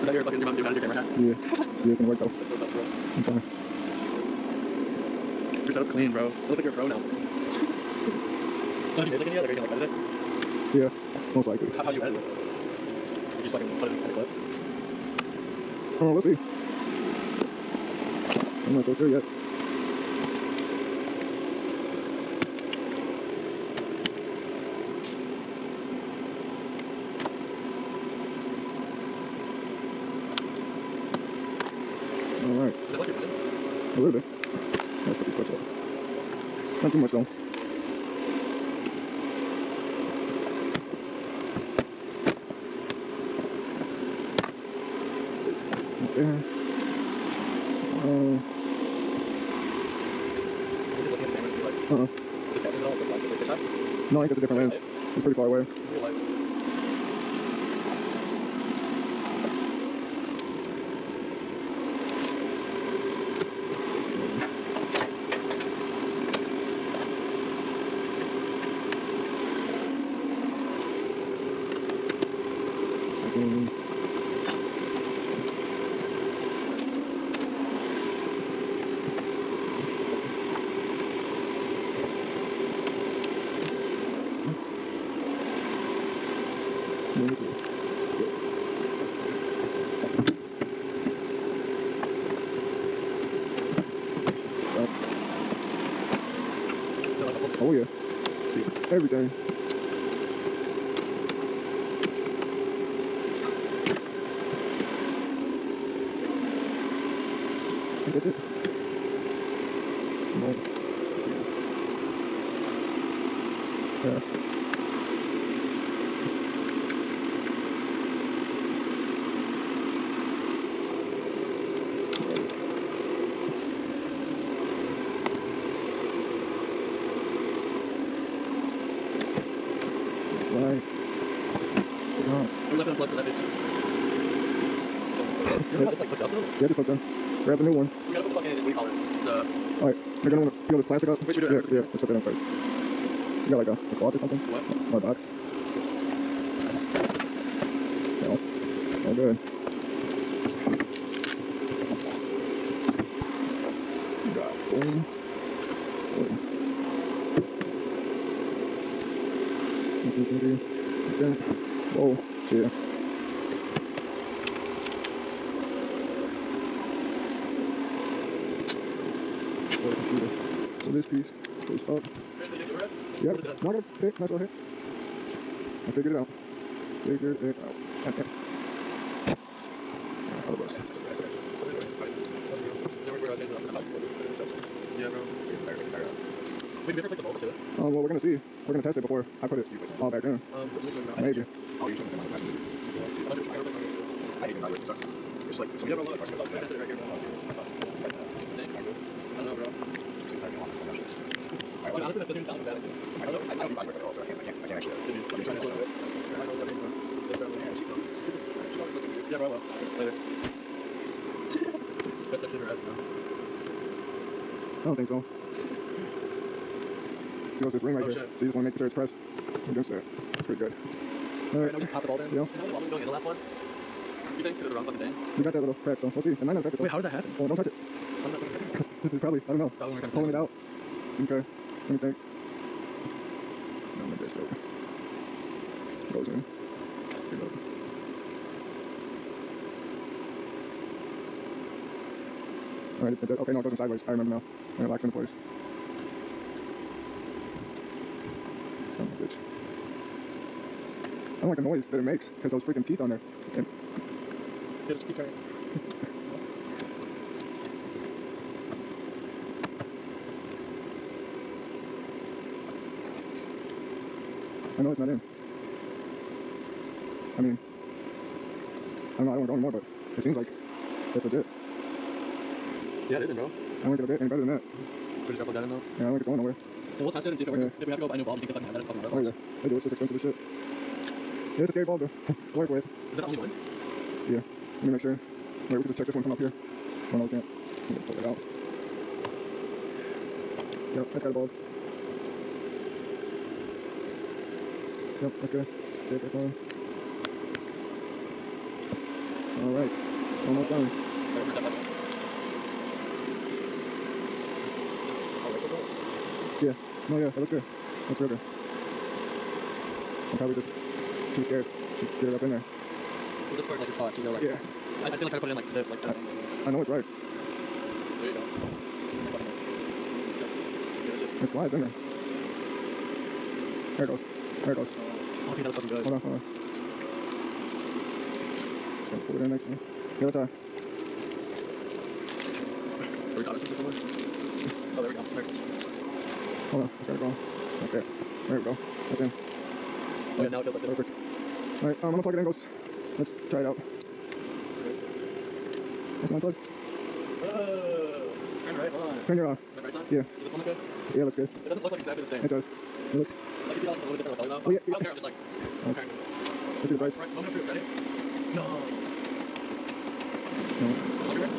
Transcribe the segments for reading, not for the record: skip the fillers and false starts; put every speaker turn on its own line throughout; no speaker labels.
that your fucking your manager camera hat?
Yeah. Yeah, it's gonna work though.
That's so tough, bro.
I'm trying.
Your setup's clean, bro. You look like you're a pro now. So you made like any other, you can like edit it?
Yeah, most likely.
How do you edit it? You just fucking put it in clips?
Oh, we'll see. I'm not so sure yet. Alright.
Is that like your vision?
A little bit. Let's put these clips up. Not too much though. This right there.
Just looking at the camera and see like, just catches it all, it's like fish eye?
No, I think it's a different lens. It's pretty far away.
Real light.
Oh yeah. See everything. I think that's it. No. Yeah. Right.
We left it unplugged to that bitch. You know, just like hooked up though?
Yeah, just hooked in. Grab the new one.
So we gotta put the fucking, what do you call it?
Alright, you're gonna want to peel this plastic up?
Wait, should we do that?
Yeah, let's put that in first. You got like a cloth or something?
What?
Or a box? No. All good. Got boom. Boom. This is gonna be right there. Whoa, yeah. For the computer. So this piece goes up. Yep, not gonna hit, nice little hit. I figured it out. Figured it out. Okay. How about this?
Yeah, bro. Wait, did we ever place the bulbs to it?
Well, we're gonna see. We're gonna test it before I put it all back in. Maybe.
Oh, you're talking about that. I hate that. It sucks. It's like some
right here. That's awesome. I don't know, bro. Honestly, that doesn't sound bad.
I don't know if I work at all, so I can't actually.
Yeah, bro. Later. That's actually your ass now.
I don't think so. You know, this ring right here.
Shit.
So you just want to make sure it's pressed against it. It's pretty good. Alright.
Just pop it all in.
Yeah.
Is that the going in the last one? You think? Because it's the wrong fucking thing?
We got that little crack, so we'll see. It might not affect it.
Wait, how did that happen?
Oh, don't touch it. This is probably, I don't know. Pulling it out. Okay. Let me think. No, maybe this way. Goes in. Get up. Alright, okay, no, it goes in sideways. I remember now. And it locks into place. Son of a bitch. I don't like the noise that it makes because those freaking teeth on there. And
Yeah, just keep turning.
I know it's not in. I mean, I don't know, I don't want to go anymore, but it seems like that's legit.
Yeah, it isn't, bro.
I don't think it'll get any better than that.
We're just gonna plug that in though.
Yeah, I don't think it's going nowhere.
Well, we'll test it and see if it works.
Yeah.
If we have to go buy a new bulb, you can fucking have that at fucking
Oh yeah, they do. It's just expensive as shit. Yeah, it's a scary bulb to work with.
Is that the only one?
Yeah, let me make sure. Wait, we can just check this one from up here. Oh no, we can't. We can pull it out. Yep, that's got a bulb. Yep, that's good. Good, good one. Alright. Almost done. Yeah. No, yeah, that looks good. That's real good. I'm probably just too scared to get it up in there.
This part like is hot, so you know, like,
Yeah.
I still like try to put it in like this, like that.
I know it's right.
There you go.
It slides in there. There it goes. There it goes.
Oh, dude, that was fucking good.
Hold on, hold on. Just gonna put it in next to me. Yeah, let's try.
Are we got it somewhere? Oh, there we go. There.
Hold on, it's gotta go. Right there. There we go. That's in.
Oh, yeah, now it feels like this.
Perfect. Alright, I'm gonna plug it in, ghosts. Let's try it out. That's not plugged.
Turn right, hold on.
Turn your on.
My right side?
Yeah.
Is this one look good?
Yeah, looks good.
It doesn't look like exactly the same.
It does. It looks.
Like, you see like a little bit different with
Oh, yeah,
I don't care, I'm just like,
Let's
turn.
see the price.
Right, moment of truth, ready? No.
No.
Look at it.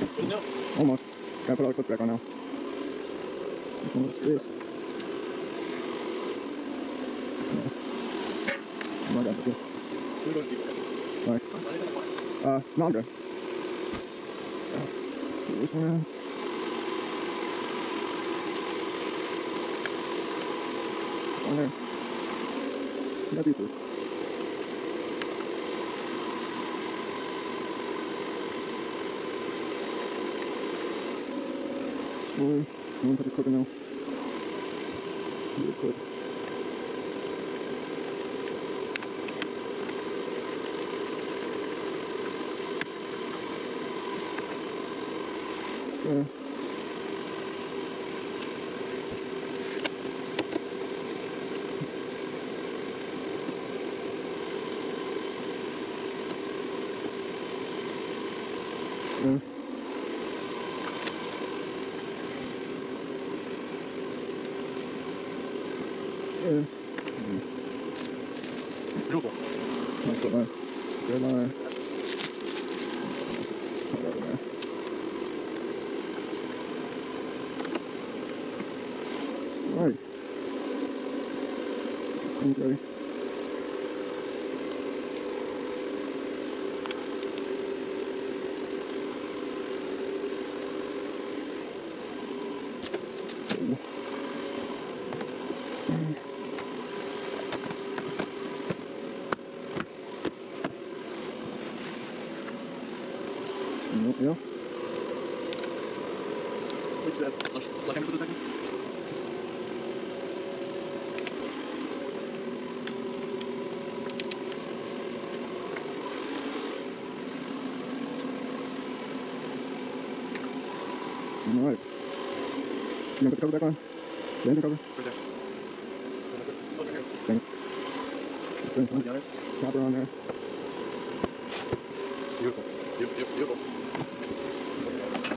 It was no.
Almost. Just gotta put all the clips back on now. This one looks good. Oh my god, okay.
We're going to keep it.
Alright. No, I'm good. Let's do this one in. On there. You got these two. Slowly. I'm gonna put this clip in now. Real quick. Okay. Yeah. Yeah.
Beautiful.
Nice good line. Good line. Put that in there. Alright. Screen's ready. Yeah.
Wait, should I have sledgehammer for the second?
Alright. You gonna put the cover back on? The engine cover?
Right there. Oh, right here.
Dang it. Just put
One of the others.
copper on there.
Beautiful. Beautiful.